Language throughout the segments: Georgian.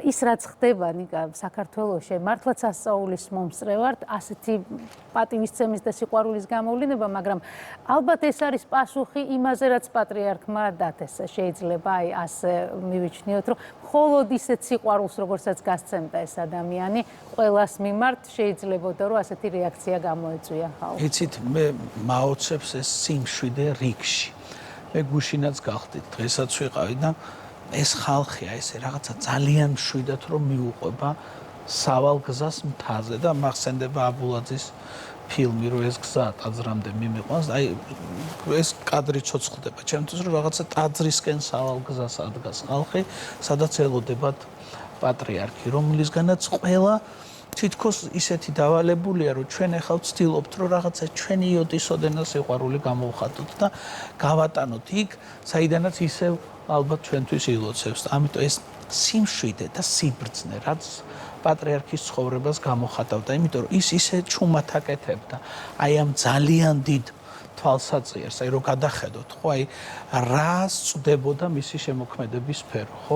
ის რაც ხდება ნიკა საქართველოში, მართლაც ასწაულის მომსწრე ვართ, ასეთი პატივისცემის და სიყვარულის გამოვლინება, მაგრამ ალბათ ეს არის პასუხი იმაზე, რაც პატრიარქმა დათესა. შეიძლება აი ასე მივიჩნიოთ, რომ მხოლოდ ისეთ სიყვარულს, როგორცაც გასცემდა ეს ადამიანი, ყველას მიმართ შეიძლებოდა, რომ ასეთი რეაქცია გამოეწვია ხალხს. იცით, მე მაოცებს ეს სიმშვიდე რიგში. მე გუშინაც გავხდით, დღესაც ვიყავი და ეს ხალხია, ესე რაღაცა ძალიან მშვიდად რომ მიუყვება სავალ გზას მთაზე და მახსენდება აბულაძის ფილმი, რომ ეს გზა ტაძრამდე მიმიყვანს, აი ეს კადრი ცოცხლდება. ჩემთვის რომ რაღაცა ტაძრისკენ სავალ გზას ადგას ხალხი, სადაც ელოდებათ პატრიარქი, რომლისგანაც ყველა თითქოს ისეთი დავალებულია, რომ ჩვენ ახლა ვცდილობთ, რომ რაღაცა ჩვენი იოტისოდენა სიყვარული გამოვხატოთ და გავატანოთ იქ, საიდანაც ისევ ალბათ ჩვენთვის ილოცებს. ამიტომ ეს სიმშვიდე და სიბრძნე, რაც პატრიარქის ცხოვრებას გამოხატავდა, იმიტომ რომ ის ისე ჩუმად აკეთებდა. აი ამ ძალიან დიდ თვალსაჩინოს, აი რომ გადახედოთ, ხო, აი რა სწდებოდა მისი შემოქმედების სფერო, ხო?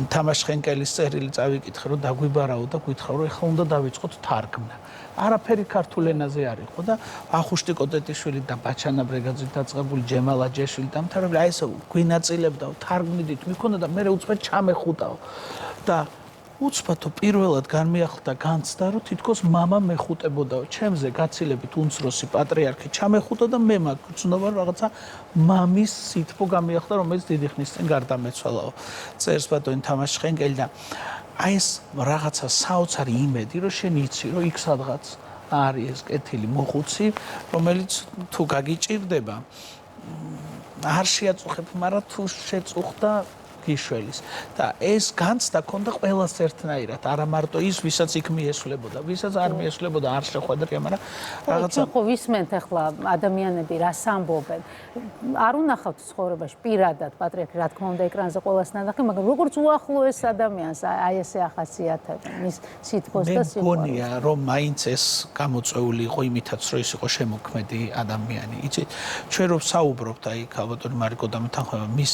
თამაშ ხენკელის წერილი წავიკითხე, რომ დაგვიბარაო და გითხრა, რომ ეხლა უნდა დავიწყოთ თარგმნა. არაფერი ქართულ ენაზე არ იყო და ახუშტი კოტეტიშვილი და ბაჩანა ბრეგაძე დაწყებული ჯემალ აჯაშვილი დამთავრებული, აი ესე გვინაწილებდა, თარგმნიდით, მიქონდა და მე უცბად ჩამეხუტაო და უცბათო პირველად განმეახლდა განცდა, რომ თითქოს მამა მეხუტებოდაო. ჩემზე გაცილებით უმცროსი პატრიარქი ჩამეხუტა და მე მაგწნობა რაღაცა მამის სითბო გამეახლდა, რომელიც დიდი ხნის წინ გარდამეცვალაო. წერს ბატონი თამაშ ხენკელი და აი ეს რაღაცა საოცარი იმედი, რომ შენ იცი, რომ იქ სადღაც არის ეს კეთილი მოხუცი, რომელიც თუ გაგიჭირდება, არ შეაწუხებ, მაგრამ თუ შეწუხდა გიშველის და ეს განცდა ქონდა ყველას ერთნაირად, არა მარტო ის, ვისაც იქ მიესვლებოდა, ვისაც არ მიესვლებოდა, არ შეხვედრია, მაგრამ რაღაცა ხო ვისმენთ ახლა ადამიანები რას ამბობენ. არ უნახავთ ცხოვრებაში პირადად პატრიარქი, რა თქმა უნდა, ეკრანზე ყველას ნანახი, მაგრამ როგორც უახლოეს ადამიანს აი ესე ახასიათებენ მის სითბოს და სიყვარულს. მე მგონია, რომ მაინც ეს გამოწვეული იყო იმითაც, რომ ის იყო შემოქმედი ადამიანი. იცით, ჩვენ რომ საუბრობთ აი ქალბატონი მარიკო დამეთანხმება მის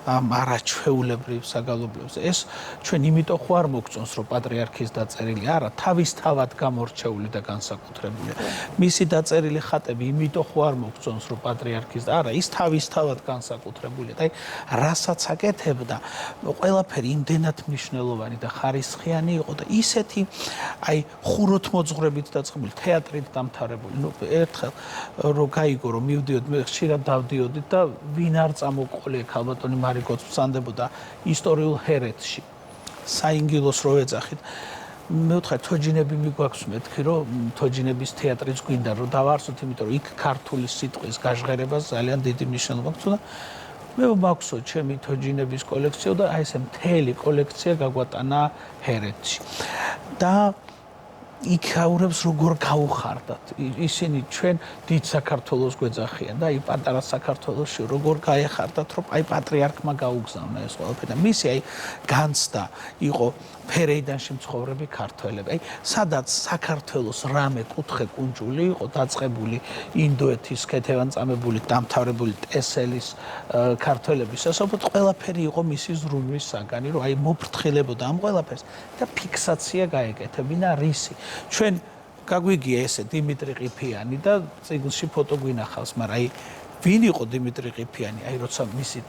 ამ არაჩვეულებრივ საგალობლებს. ეს ჩვენ იმიტომ ხო არ მოგწონს, რომ პატრიარქის დაწერილი არა, თავისთავად გამორჩეული და განსაკუთრებული. მისი დაწერილი ხატები იმიტომ ხო არ მოგწონს, რომ პატრიარქის არა, ის თავისთავად განსაკუთრებულია. და აი, რასაც აკეთებდა, ყველაფერი იმდენად მნიშვნელოვანი და ხარისხიანი იყო და ისეთი აი ხუროთმოძღვრებით დაწყებული, თეატრით დამთავრებული. ნუ ერთხელ რომ გაიგო, რომ მივდიოდ, მე ხშირად დავდიოდი და ვინ არ წამოყოლია ქალბატონი მარიკოც ვსანდებოდა ისტორიულ ჰერეთში. საინგილოს რო ეძახით. მე ვთქვი, თოჯინები მიგვაქვს მეთქი, რომ თოჯინების თეატრიც გვინდა, რომ დავარსოთ, იმიტომ რომ იქ ქართული სიტყვის გაჟღერებას ძალიან დიდი მნიშვნელობა აქვს და მე მაქვსო ჩემი თოჯინების კოლექცია და აი ესე მთელი კოლექცია გაგვატანა ჰერეთში. და იქაურებს როგორ გაუხარდათ. ისინი ჩვენ დიდ საქართველოს გვეძახიან და აი პატარა საქართველოში როგორ გაეხარდათ, რომ აი პატრიარქმა გაუგზავნა ეს ყველაფერი. და მისი აი განცდა იყო ფერეიდანში მცხოვრები ქართველები. აი სადაც საქართველოს რამე კუთხე კუნჯული იყო დაწყებული ინდოეთის ქეთევანწამებული დამთავრებული ტესელის ქართველების სასოფლოდ ყველაფერი იყო მისი ზრუნვის საგანი, რომ აი მოფრთხილებოდა ამ ყველაფერს და ფიქსაცია გაეკეთებინა რისი. ჩვენ გაგვიგია ესე დიმიტრი ყიფიანი და წიგნში ფოტო გვინახავს, მაგრამ აი ვინ იყო დიმიტრი ყიფიანი? აი როცა მისი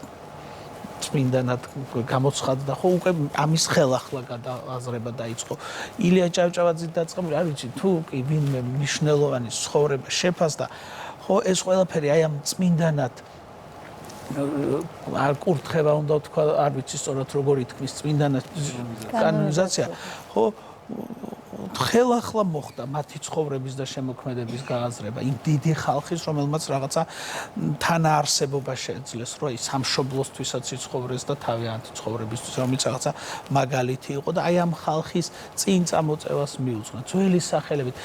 წმინდანად გამოცხადდა, ხო უკვე ამის ხელახლა გადააზრება დაიწყო. ილია ჭავჭავაძე დაწყებული, არ ვიცი თუ კი ვინმე მნიშვნელოვანი ცხოვრება შეფასდა, ხო ეს ყველაფერი აი ამ წმინდანად არ კურთხევა უნდა თქვა, არ ვიცი სწორად როგორ ითქმის წმინდანად კანონიზაცია, ხო ხელახლა მოხდა მათი ცხოვრების და შემოქმედების გააზრება იმ დიდი ხალხის, რომელმაც რაღაცა თანაარსებობა შეძლეს, რომ აი სამშობლოსთვისაც იცხოვრეს და თავიანთი ცხოვრებისთვის, რომელიც რაღაცა მაგალითი იყო და აი ამ ხალხის წინ წამოწევას მიუძღვნა. ძველი სახელებით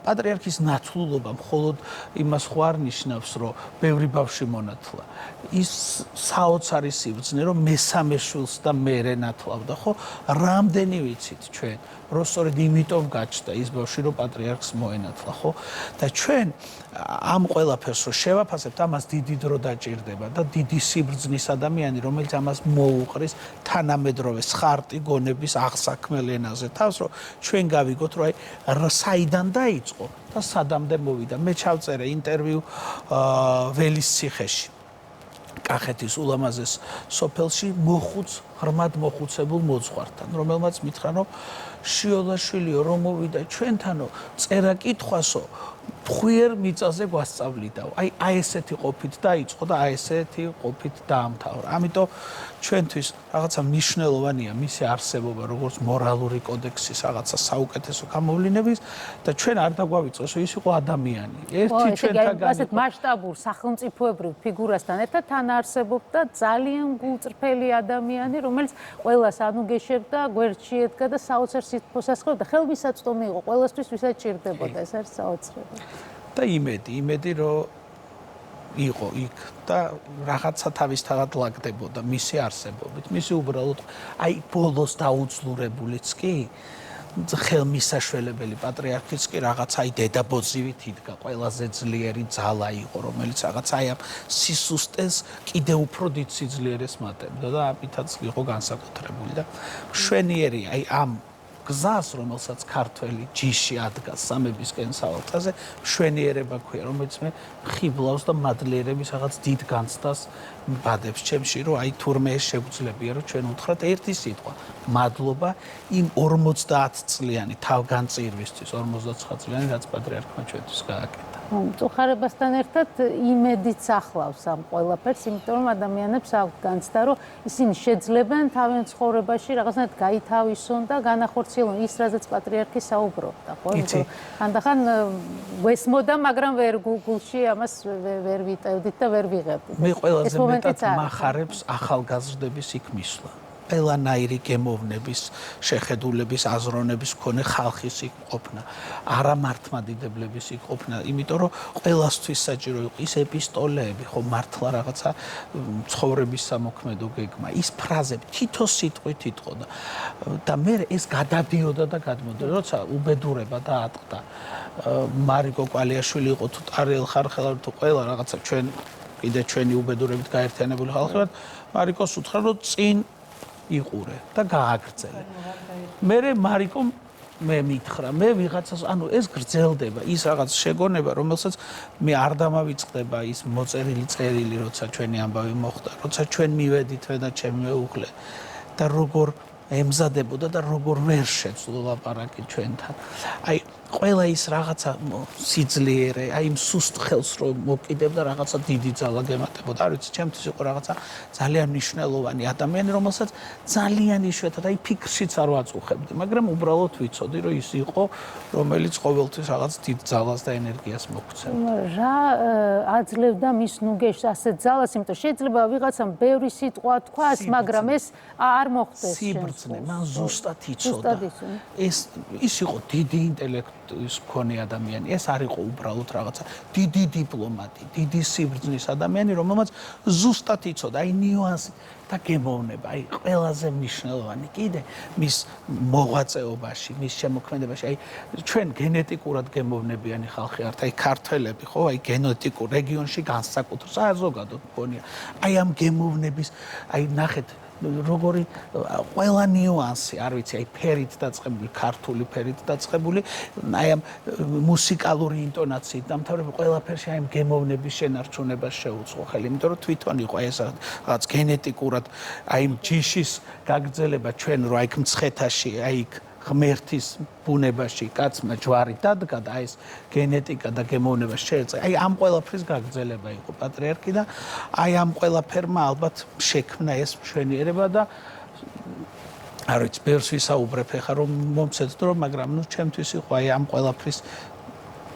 პატრიარქის ნათლულობა მხოლოდ იმას ხო არ ნიშნავს, რომ ბევრი ბავშვი მონათლა. ის საოცარი სიბრძნე, რომ მესამე შვილს და მერე ნათლავდა, ხო? რამდენი ვიცით ჩვენ, რომ სწორედ იმიტომ გაჩნდა ის ბავშვი, რომ პატრიარქს მოენათლა, ხო? და ჩვენ ამ ყველაფერს რო შევაფასებთ, ამას დიდი დრო დაჭირდება და დიდი სიბრძნის ადამიანი, რომელიც ამას მოუყრის თანამედროვე სხარტი გონების აღსაქმელ ენაზე თავს, რომ ჩვენ გავიგოთ, რომ აი საიდან დაიწყო და სადამდე მოვიდა. მე ჩავწერე ინტერვიუ ველის ციხეში. კახეთის ულამაზეს სოფელში მოხუც ღრმად მოხუცებულ მოძღვართან, რომელმაც მითხრა, რომ შიოლაშვილიო, რომ მოვიდა ჩვენთანო, წერა კითხვასო, ფხვიერ მიწაზე გვასწავლიდაო. აი ესეთი ყოფით დაიწყო და აი ესეთი ყოფით დაამთავრა. ამიტომ ჩვენთვის რაღაცა მნიშვნელოვანია მისი არსებობა, როგორც მორალური კოდექსის რაღაცა საუკეთესო გამოვლინების და ჩვენ არ დაგვავიწყოს, რომ ის იყო ადამიანი. ერთი ჩვენთაგანი ასეთ მასშტაბურ სახელმწიფოებრივ ფიგურასთან ერთად თან არსებობდა ძალიან გულწრფელი ადამიანი, რომელიც ყველას ანუგეშებდა, გვერდში ედგა და საოცარ სითბოს ასხებდა. ხელმისაწვდომი იყო ყველასთვის, ვისაც ჭირდებოდა, ეს არის საოცრება. და იმედი რომ იყო იქ და რაღაცა თავისთავად ლაგდებოდა მისი არსებობით. მისი უბრალოდ აი ბოლოს დაუძლურებულიც კი ხელმისაშველებელი პატრიარქიც კი რაღაც აი დედაბოძივით იდგა, ყველაზე ძლიერი ძალა იყო, რომელიც რაღაც აი ამ სისუსტეს კიდევ უფრო დიდ სიძლიერეს მატებდა და ამითაც იყო განსაკუთრებული და მშვენიერი აი ამ გზას, რომელსაც ქართველი ჯიში ადგას სამებისკენ სავალთაზე, მშვენიერება ქვია, რომელიც მე ხიბლავს და მადლიერების რაღაც დიდ განცდას ბადებს ჩემში, რომ აი თურმე ეს შეგვძლებია, რომ ჩვენ უთხრათ ერთი სიტყვა, მადლობა იმ 50 წლიანი თავგანწირვისთვის, 59 წლიანი, რაც პატრიარქმა ჩვენთვის გააკეთა. მწუხარებასთან ერთად იმედიც ახლავს ამ ყველაფერს, იმიტომ რომ ადამიანებს აქვს განცდა, რომ ისინი შეძლებენ თავიანთ ცხოვრებაში რაღაცნაირად გაითავისონ და განახორციელონ ის, რაზეც პატრიარქი საუბრობდა, ხო? იმიტომ რომ ხანდახან ვესმოდა, მაგრამ ვერ გულში ამას ვერ ვიტევდით და ვერ ვიღებდით. მე ყველაზე მეტად მახარებს ახალგაზრდების იქ მისვლა. ყველანაირი გემოვნების, შეხედულების, აზროვნების მქონე ხალხის იქ ყოფნა, არა მართლმადიდებლების იქ ყოფნა, იმიტომ რომ ყველასთვის საჭირო იყო ის ეპისტოლეები, ხო მართლა რაღაცა ცხოვრების სამოქმედო გეგმა, ის ფრაზები თითო სიტყვით იტყოდა და მე ეს გადადიოდა და გადმოდიოდა, როცა უბედურება დაატყდა. მარიკო კვალიაშვილი იყო თუ ტარიელ ხარხელა თუ ყველა რაღაცა ჩვენ კიდე ჩვენი უბედურებით გაერთიანებული ხალხი ვართ, მარიკოს უთხრა რომ წინ იყურე და გააგრძელე. მე მარიკომ მე მითხრა, მე ვიღაცას, ანუ ეს გრძელდება, ის რაღაც შეგონება, რომელსაც მე არ დამავიწყდება ის მოწერილი წერილი, როცა ჩვენი ამბავი მოხდა, როცა ჩვენ მივედით და ჩემი მეუღლე და როგორ ემზადებოდა და როგორ ვერ შეძლო ლაპარაკი ჩვენთან. აი ყველა ის რაღაცა სიძლიერე, აი იმ სუსტ ხელს რომ მოკიდებდა რაღაცა დიდი ძალა გემატებოდა. არ ვიცი, ჩემთვის იყო რაღაცა ძალიან მნიშვნელოვანი ადამიანი, რომელსაც ძალიან იშვიათად აი ფიქრშიც არ ვაწუხებდი, მაგრამ უბრალოდ ვიცოდი, რომ ის იყო, რომელიც ყოველთვის რაღაც დიდ ძალას და ენერგიას მოგვცემდა. რა აძლევდა მის ნუგეშს ასეთ ძალას, იმიტომ შეიძლება ვიღაცამ ბევრი სიტყვა თქვას, მაგრამ ეს არ მოხდეს. სიბრძნე, მან ზუსტად იცოდა. ის იყო დიდი ინტელექტის მქონე ადამიანი. ეს არ იყო უბრალოდ რაღაცა დიდი დიპლომატი, დიდი სიბრძნის ადამიანი, რომელმაც ზუსტად იცოდა აი ნიუანსი და გემოვნება, აი ყველაზე მნიშვნელოვანი კიდე მის მოღვაწეობაში, მის შემოქმედებაში, აი ჩვენ გენეტიკურად გემოვნებიანი ხალხი ვართ, აი ქართველები, ხო, აი გენეტიკურ რეგიონში განსაკუთრებით საზოგადოდ მქონია. აი ამ გემოვნების, აი ნახეთ როგორი ყველა ნიუანსი, არ ვიცი, აი ფერით დაწყებული, ქართული ფერით დაწყებული, აი ამ მუსიკალური ინტონაციით დამთავრებული ყველაფერში აი ამ გემოვნების შენარჩუნებას შეუწყო ხელი, იმიტომ რომ თვითონ იყო ეს რაღაც გენეტიკურად აი ამ ჯიშის გაგრძელება ჩვენ რო აი მცხეთაში, აი იქ ღმერთის ბუნებაში კაცმა ჯვარი დადგა და ეს გენეტიკა და გემოვნება შეერწყა. აი ამ ყველაფრის გაგრძელება იყო პატრიარქი და აი ამ ყველაფერმა ალბათ შექმნა ეს მშვენიერება და არ ვიცი, ბევრს ვისაუბრებ ახლა რომ მომცეთდრო, მაგრამ ნუ ჩემთვის იყო აი ამ ყველაფრის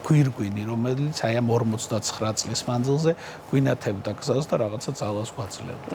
გვირგვინი, რომელიც აი ამ 59 წლის მანძილზე გვინათებდა გზას და რაღაცა ძალას გვაძლევდა.